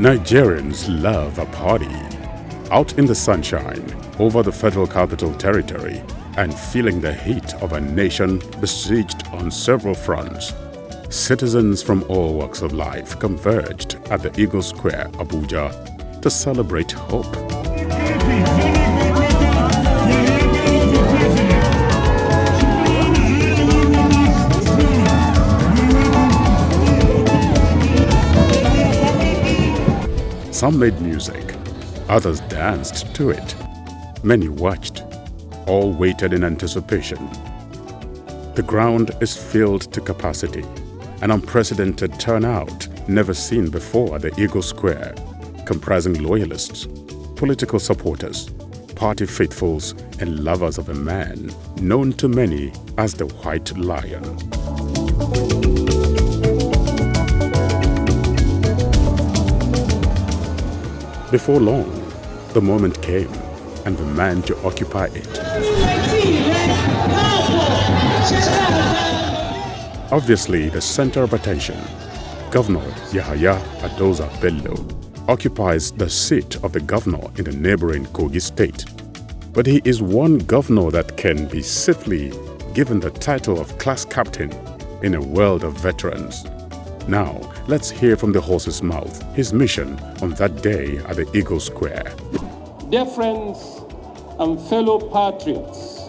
Nigerians love a party. Out in the sunshine, over the Federal Capital Territory, and feeling the heat of a nation besieged on several fronts, citizens from all walks of life converged at the Eagle Square, Abuja, to celebrate hope. Some made music, others danced to it. Many watched, all waited in anticipation. The ground is filled to capacity, an unprecedented turnout never seen before at the Eagle Square, comprising loyalists, political supporters, party faithfuls, and lovers of a man known to many as the White Lion. Before long, the moment came, and the man to occupy it. Obviously, the center of attention, Governor Yahaya Bello occupies the seat of the governor in the neighboring Kogi state. But he is one governor that can be safely given the title of class captain in a world of veterans. Now, let's hear from the horse's mouth his mission on that day at the Eagle Square. Dear friends and fellow patriots,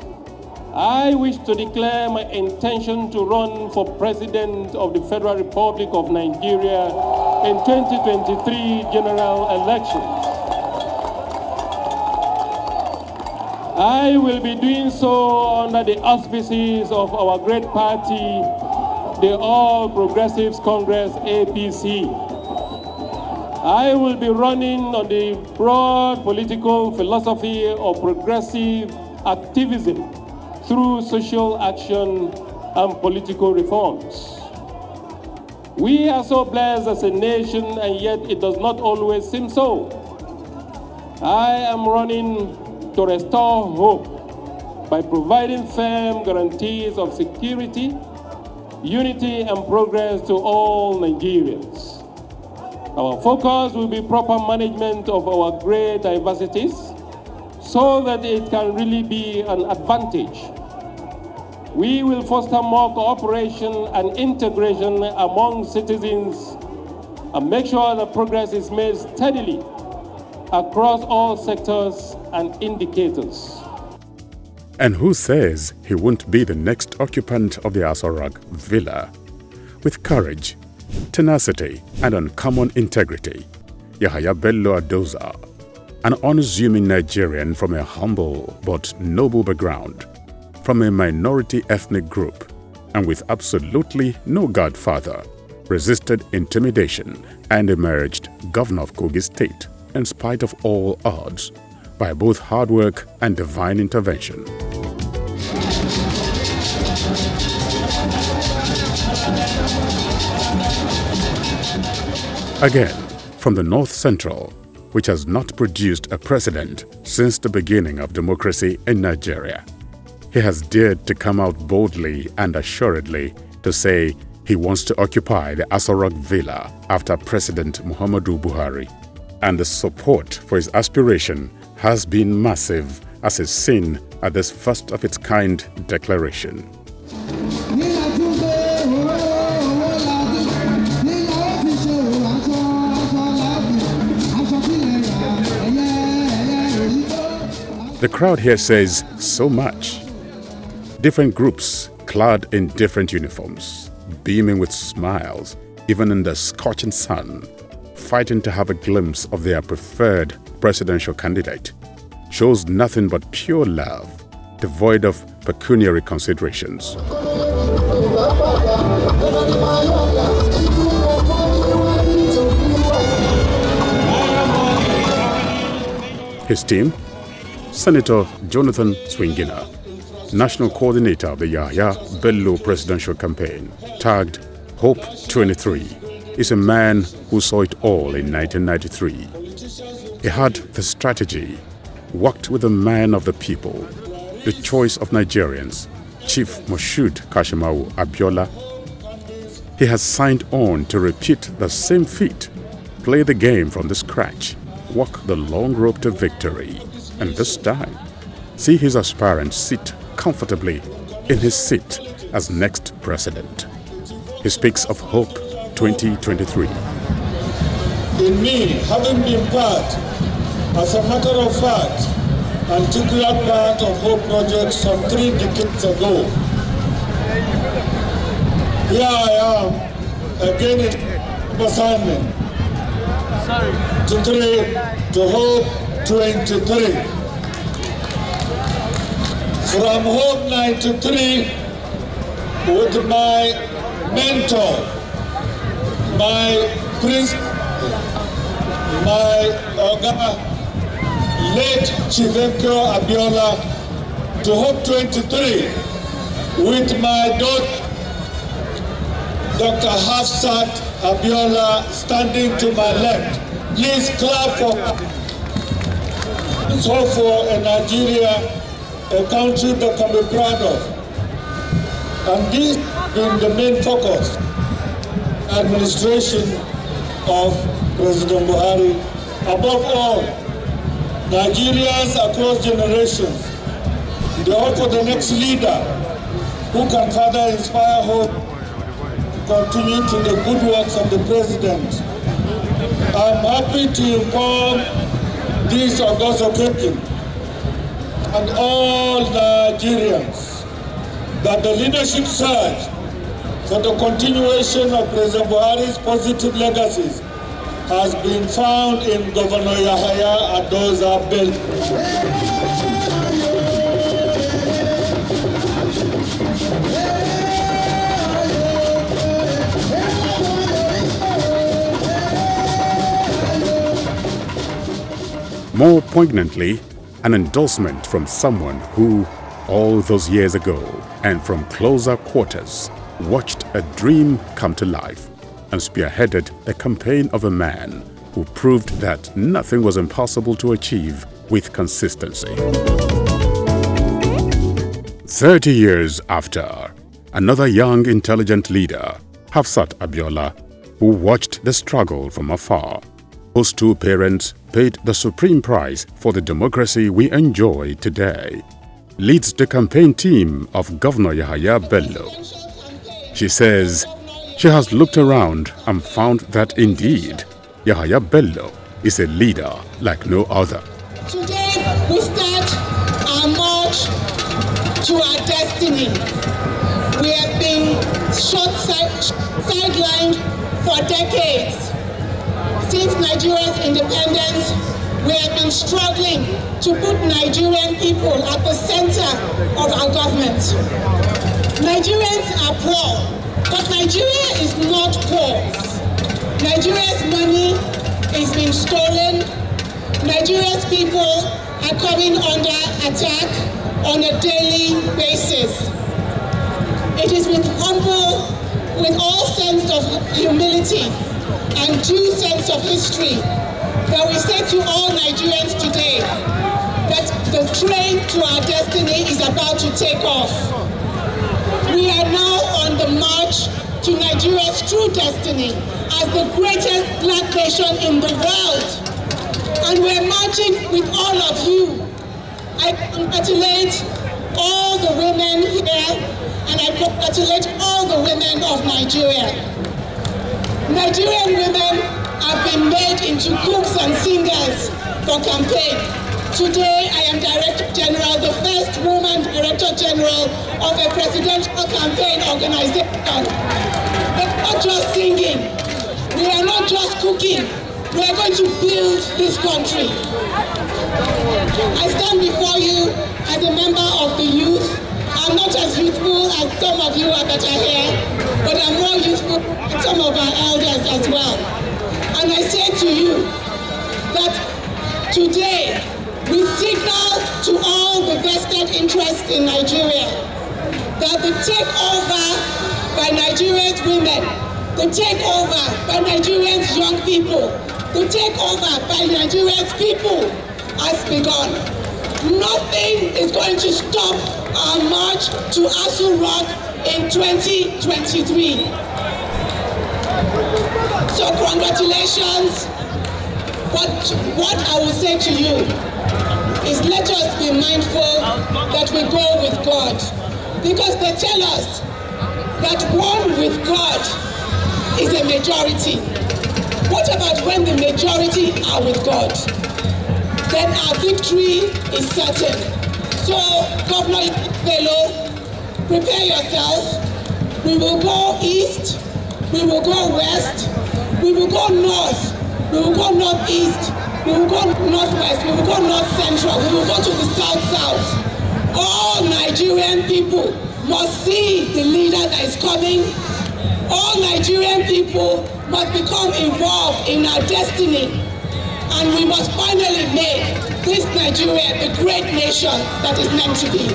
I wish to declare my intention to run for President of the Federal Republic of Nigeria in 2023 general elections. I will be doing so under the auspices of our great party, the All Progressives Congress, APC. I will be running on the broad political philosophy of progressive activism through social action and political reforms. We are so blessed as a nation, and yet it does not always seem so. I am running to restore hope by providing firm guarantees of security, unity, and progress to all Nigerians. Our focus will be proper management of our great diversities so that it can really be an advantage. We will foster more cooperation and integration among citizens and make sure that progress is made steadily across all sectors and indicators. And who says he won't be the next occupant of the Asorok Villa? With courage, tenacity, and uncommon integrity, Yahaya Bello Adoza, an unassuming Nigerian from a humble but noble background, from a minority ethnic group, and with absolutely no godfather, resisted intimidation and emerged governor of Kogi State in spite of all odds, by both hard work and divine intervention. Again, from the North Central, which has not produced a president since the beginning of democracy in Nigeria, he has dared to come out boldly and assuredly to say he wants to occupy the Asorok Villa after President Muhammadu Buhari. And the support for his aspiration has been massive, as is seen at this first-of-its-kind declaration. The crowd here says so much. Different groups clad in different uniforms, beaming with smiles, even in the scorching sun, fighting to have a glimpse of their preferred presidential candidate, shows nothing but pure love, devoid of pecuniary considerations. His team? Senator Jonathan Swingina, National Coordinator of the Yahaya Bello presidential campaign, tagged Hope 23, is a man who saw it all in 1993. He had the strategy, worked with the man of the people, the choice of Nigerians, Chief Moshood Kashimawo Abiola. He has signed on to repeat the same feat play the game from the scratch, walk the long road to victory, and this time, see his aspirants sit comfortably in his seat as next president. He speaks of Hope 2023. In me, having been part, as a matter of fact, integral part of Hope Project some 3 decades ago, here I am again in assignment to Hope 23. From Hope 93, with my mentor, my principal, my late Chivemko Abiola, to Hope 23 with my daughter, Dr. Hafsat Abiola, standing to my left. Please clap for let's hope for a Nigeria, a country that can be proud of. And this has been the main focus administration of President Buhari. Above all, Nigerians across generations, they hope for the next leader who can further inspire hope, continue to the good works of the president. I'm happy to inform this august occasion and all Nigerians that the leadership search for the continuation of President Buhari's positive legacies has been found in Governor Yahaya Bello. More poignantly, an endorsement from someone who, all those years ago and from closer quarters, watched a dream come to life and spearheaded the campaign of a man who proved that nothing was impossible to achieve with consistency. 30 years after, another young, intelligent leader, Hafsat Abiola, who watched the struggle from afar, whose 2 parents paid the supreme price for the democracy we enjoy today, leads the campaign team of Governor Yahaya Bello. She says she has looked around and found that indeed Yahaya Bello is a leader like no other. Today we start our march to our destiny. We have been sidelined for decades. Since Nigeria's independence, we have been struggling to put Nigerian people at the center of our government. Nigerians are poor, but Nigeria is not poor. Nigeria's money is being stolen. Nigeria's people are coming under attack on a daily basis. It is with all sense of humility and due sense of history that we say to all Nigerians today that the train to our destiny is about to take off. We are now on the march to Nigeria's true destiny as the greatest black nation in the world. And we're marching with all of you. I congratulate all the women here, and I congratulate all the women of Nigeria. Nigerian women have been made into cooks and singers for campaign. Today, I am Director General, the first woman Director General of a presidential campaign organization. We're not just singing. We are not just cooking. We are going to build this country. I stand before you as a member of the youth. I'm not as youthful as some of you that are here, but I'm more youthful than some of our elders as well. And I say to you that today we signal to all the vested interests in Nigeria that the takeover by Nigeria's women, the takeover by Nigeria's young people, the takeover by Nigeria's people has begun. Nothing is going to stop our march to Aso Rock in 2023. So congratulations. What I will say to you is let us be mindful that we go with God. Because they tell us that one with God is a majority. What about when the majority are with God? Then our victory is certain. So, Governor Bello, prepare yourself. We will go east, we will go west, we will go north, we will go northeast, we will go northwest, we will go north central, we will go to the south. All Nigerian people must see the leader that is coming. All Nigerian people must become involved in our destiny. And we must finally make this Nigeria the great nation that is meant to be.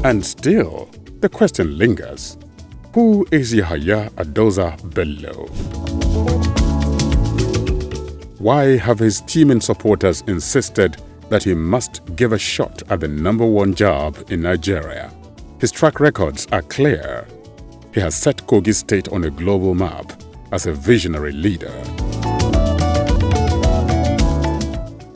And still, the question lingers. Who is Yahaya Bello? Why have his teeming supporters insisted that he must give a shot at the #1 job in Nigeria? His track records are clear. He has set Kogi State on a global map as a visionary leader.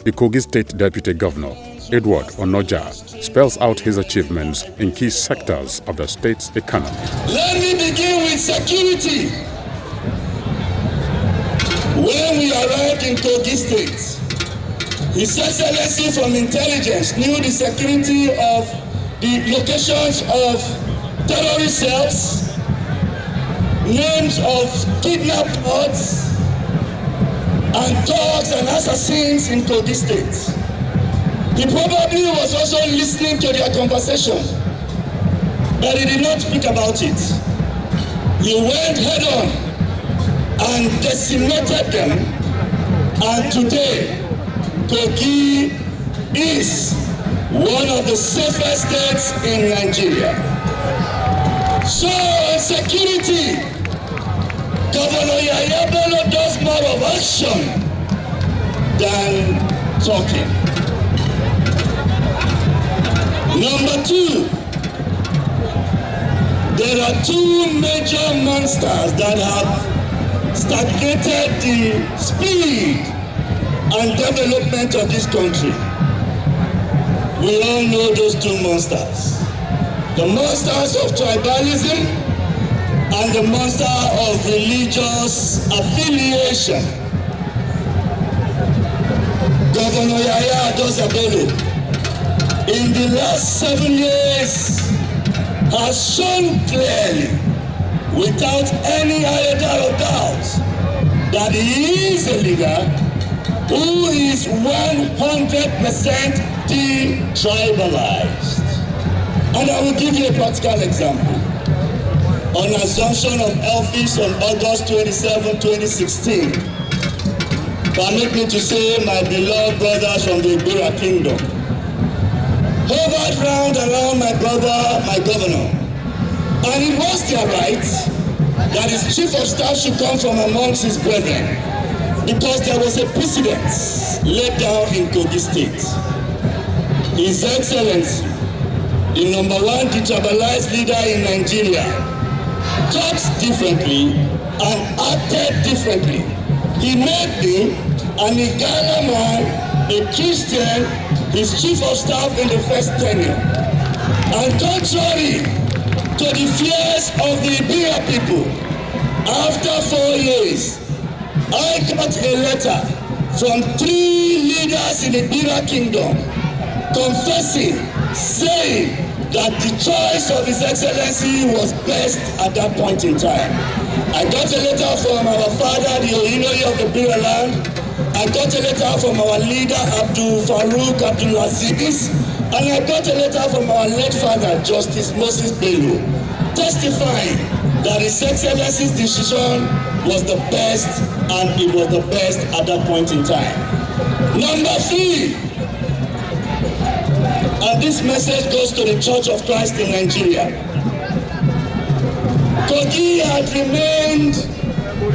The Kogi State Deputy Governor, Edward Onoja, spells out his achievements in key sectors of the state's economy. Let me begin with security. When we arrived in Kogi State, His Excellency from Intelligence knew the security of the locations of terrorist cells, names of kidnapped pods, and thugs and assassins in Kogi State. He probably was also listening to their conversation, but he did not speak about it. He went head on and decimated them, and today, Kogi is one of the safest states in Nigeria. So, on security, Governor Yahaya Bello does more of action than talking. Number 2, there are 2 major monsters that have stagnated the speed and development of this country. We all know those 2 monsters. The monsters of tribalism and the monster of religious affiliation. Governor Yahaya Bello, in the last 7 years, has shown clearly, without any iota of doubt, that he is a leader who is 100% detribalized. And I will give you a practical example. On assumption of office on August 27, 2016, permit me to say my beloved brothers from the Ibira Kingdom hovered round around my brother, my governor. And it was their right that his chief of staff should come from amongst his brethren, because there was a precedent laid down in Kogi State. His Excellency, the #1 detribalized leader in Nigeria, talks differently and acted differently. He made me an Igala man, a Christian, his chief of staff in the first tenure. And contrary to the fears of the Ibira people, after 4 years, I got a letter from 3 leaders in the Ibira Kingdom confessing, saying that the choice of His Excellency was best at that point in time. I got a letter from our father, the Ohinoyi of the Ibira land. I got a letter from our leader, Abdul Farouk Abdulaziz, and I got a letter from our late father, Justice Moses Bello, testifying that His Excellency's decision was the best, and it was the best at that point in time. Number 3, and this message goes to the Church of Christ in Nigeria. Kogi had remained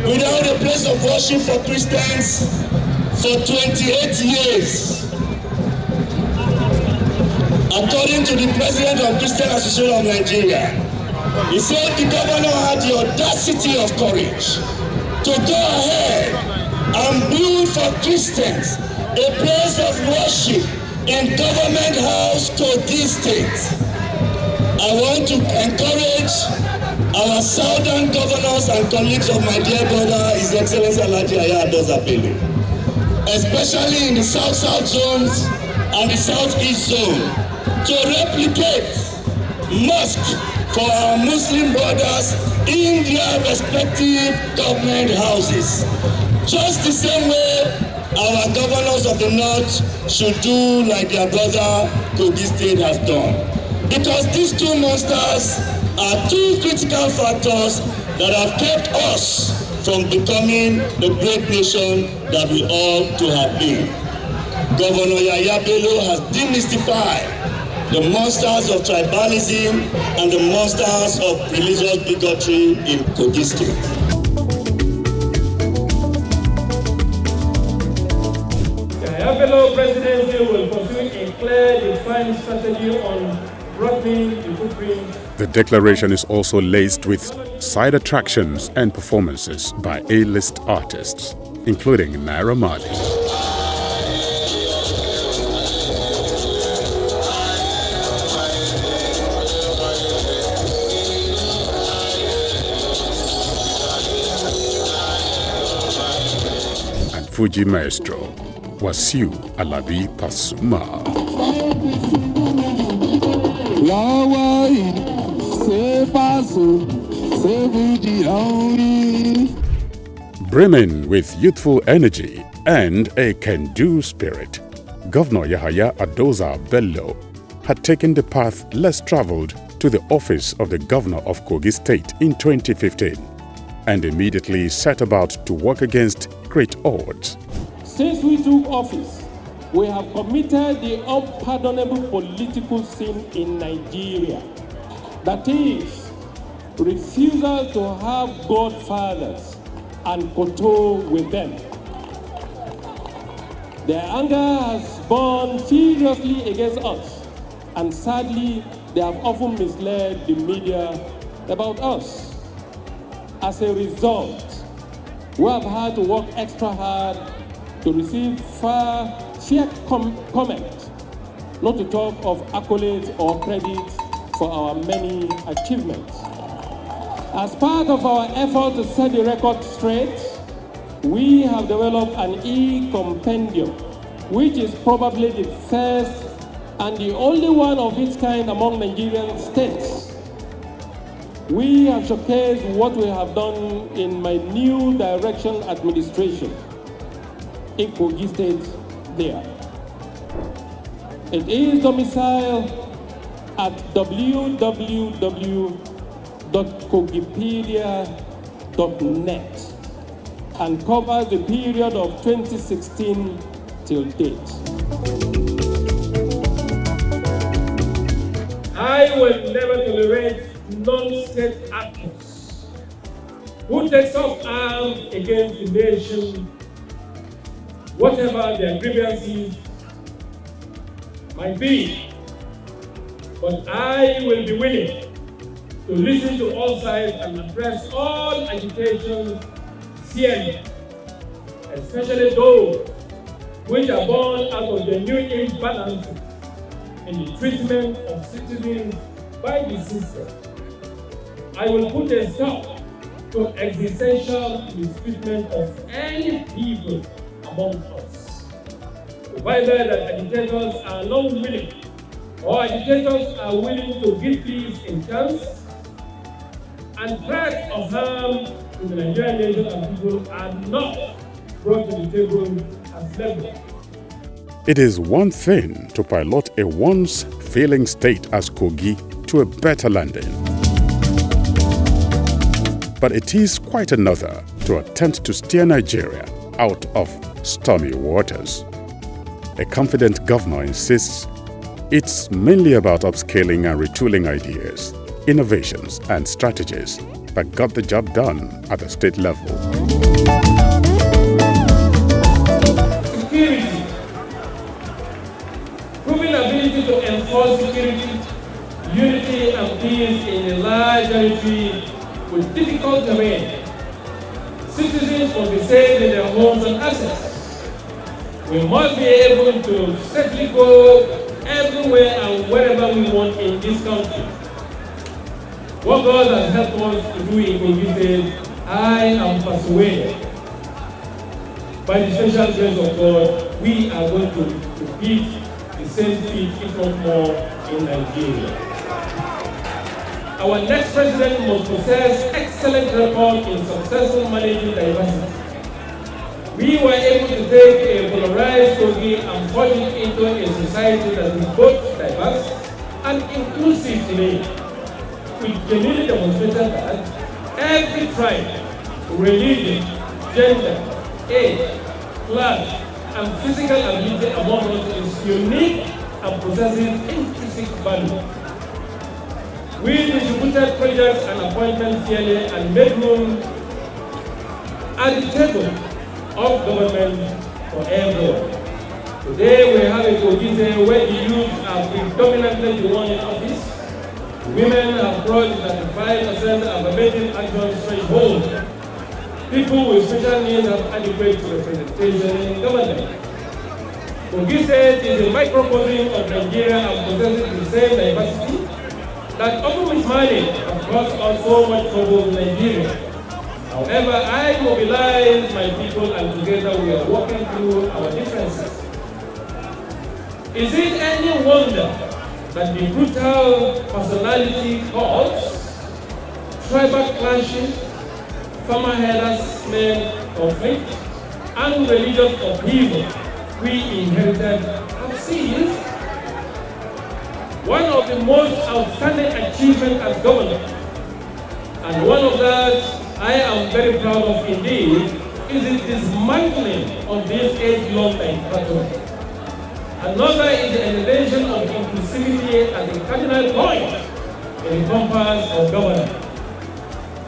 without a place of worship for Christians for 28 years. According to the President of Christian Association of Nigeria, he said the governor had the audacity of courage to go ahead and build for Christians a place of worship in Government House, Kogi State. I want to encourage our southern governors and colleagues of my dear brother, His Excellency Yahaya Bello, especially in the South-South zones and the Southeast zone, to replicate mosque for our Muslim brothers in their respective government houses. Just the same way our governors of the North should do like their brother Kogi State has done. Because these two monsters are two critical factors that have kept us from becoming the great nation that we ought to have been. Governor Yahaya Bello has demystified the monsters of tribalism and the monsters of religious bigotry in Kogi State. Yahaya Bello presidency will pursue a clear, defined strategy on broadening the footprint. The declaration is also laced with side attractions and performances by A-list artists, including Naira Marley, and Fuji maestro Wasiu Alabi Pasuma. Brimming with youthful energy and a can-do spirit, Governor Yahaya Bello had taken the path less traveled to the office of the Governor of Kogi State in 2015 and immediately set about to work against great odds. Since we took office, we have committed the unpardonable political sin in Nigeria. That is, refusal to have godfathers and kowtow with them. Their anger has burned furiously against us, and sadly, they have often misled the media about us. As a result, we have had to work extra hard to receive fair comment, not to talk of accolades or credit for our many achievements. As part of our effort to set the record straight, we have developed an e-compendium, which is probably the first and the only one of its kind among Nigerian states. We have showcased what we have done in my new direction administration in Kogi State there. It is domiciled at www.kogipedia.net and covers the period of 2016 till date. I will never tolerate non-state actors who take up arms against the nation, whatever their grievances might be. But I will be willing to listen to all sides and address all agitations fairly, especially those which are born out of the new imbalances in the treatment of citizens by the system. I will put a stop to existential mistreatment of any people among us, provided that agitators are not willing or agitators are willing to give peace in chance, and threats of harm to the Nigerian nation and people are not brought to the table as level. It is one thing to pilot a once failing state as Kogi to a better landing. But it is quite another to attempt to steer Nigeria out of stormy waters. A confident governor insists it's mainly about upscaling and retooling ideas, innovations and strategies that got the job done at the state level. Security. Proven ability to enforce security, unity and peace in a large territory with difficult terrain. Citizens must be safe in their homes and assets. We must be able to safely go everywhere and wherever we want in this country. What God has helped us to do in Kogi State, I am persuaded, by the special grace of God, we are going to repeat the same feat, if not more, in Nigeria. Our next president must possess excellent record in successful managing diversity. We were able to take a polarized Kogi and forge it into a society that is both diverse and inclusive today. We genuinely demonstrated that every tribe, religion, gender, age, class, and physical ability among us is unique and possesses intrinsic value. We distributed projects and appointments fairly and made room at the table of government for everyone. Today we have a Kogi State where the youth are predominantly the one in office. Women have crossed 35% affirmative action threshold. People with special needs have adequate representation in government. Kogi State is a microcosm of Nigeria and possesses the same diversity that often mismanaged has caused us so much trouble in Nigeria. However, I mobilize my people and together we are working through our differences. Is it any wonder that the brutal personality cults, tribal clashing, farmer harassment, conflict, and religious upheaval we inherited have ceased? One of the most outstanding achievements as governor, and one of that I am very proud of indeed, is the dismantling of this age-long dichotomy. Another is the elevation of inclusivity as a cardinal point in the compass of governance.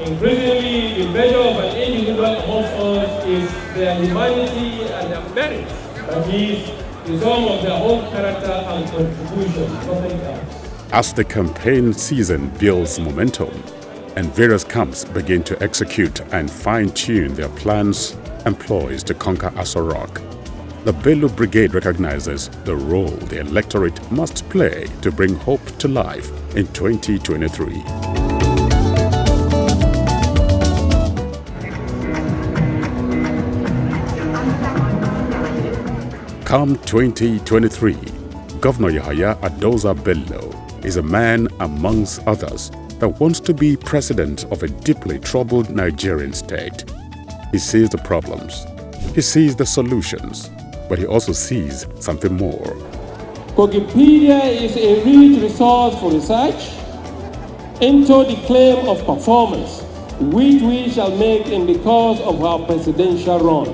Increasingly, the measure of an individual amongst us is their humanity and their merit, that is, the sum of their own character and contribution, nothing else. As the campaign season builds momentum and various camps begin to execute and fine-tune their plans and ploys to conquer Aso Rock, the Bello Brigade recognizes the role the electorate must play to bring hope to life in 2023. Come 2023, Governor Yahaya Bello is a man amongst others that wants to be president of a deeply troubled Nigerian state. He sees the problems, he sees the solutions, but he also sees something more. Kogipedia is a rich resource for research into the claim of performance, which we shall make in the course of our presidential run.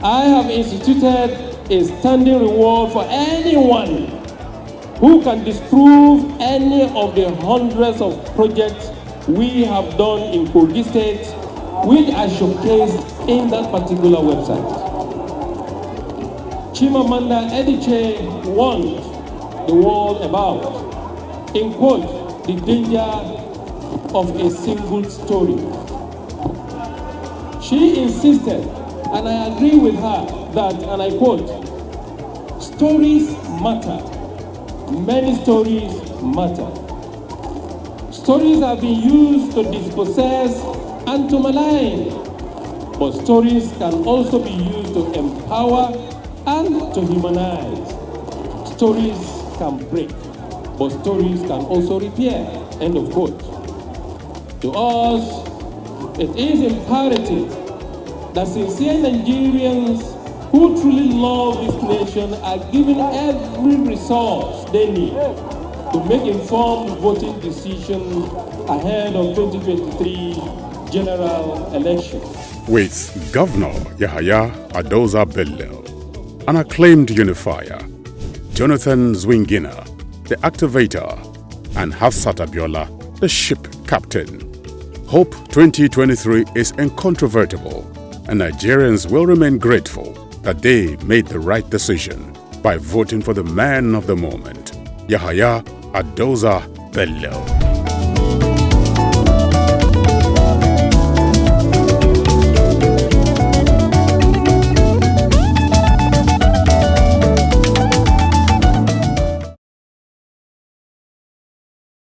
I have instituted a standing reward for anyone who can disprove any of the hundreds of projects we have done in Kogi State, which are showcased in that particular website. Chimamanda Adichie warned the world about, in quote, the danger of a single story. She insisted, and I agree with her, that, and I quote, stories matter. Many stories matter. Stories have been used to dispossess and to malign, but stories can also be used to empower and to humanize. Stories can break, but stories can also repair. End of quote. To us, it is imperative that sincere Nigerians who truly love this nation are given every resource they need to make informed voting decisions ahead of 2023 general election. With Governor Yahaya Bello, an acclaimed unifier, Jonathan Zwingina, the Activator, and Hafsat Abiola, the ship captain, Hope 2023 is incontrovertible, and Nigerians will remain grateful that they made the right decision by voting for the man of the moment, Yahaya Bello.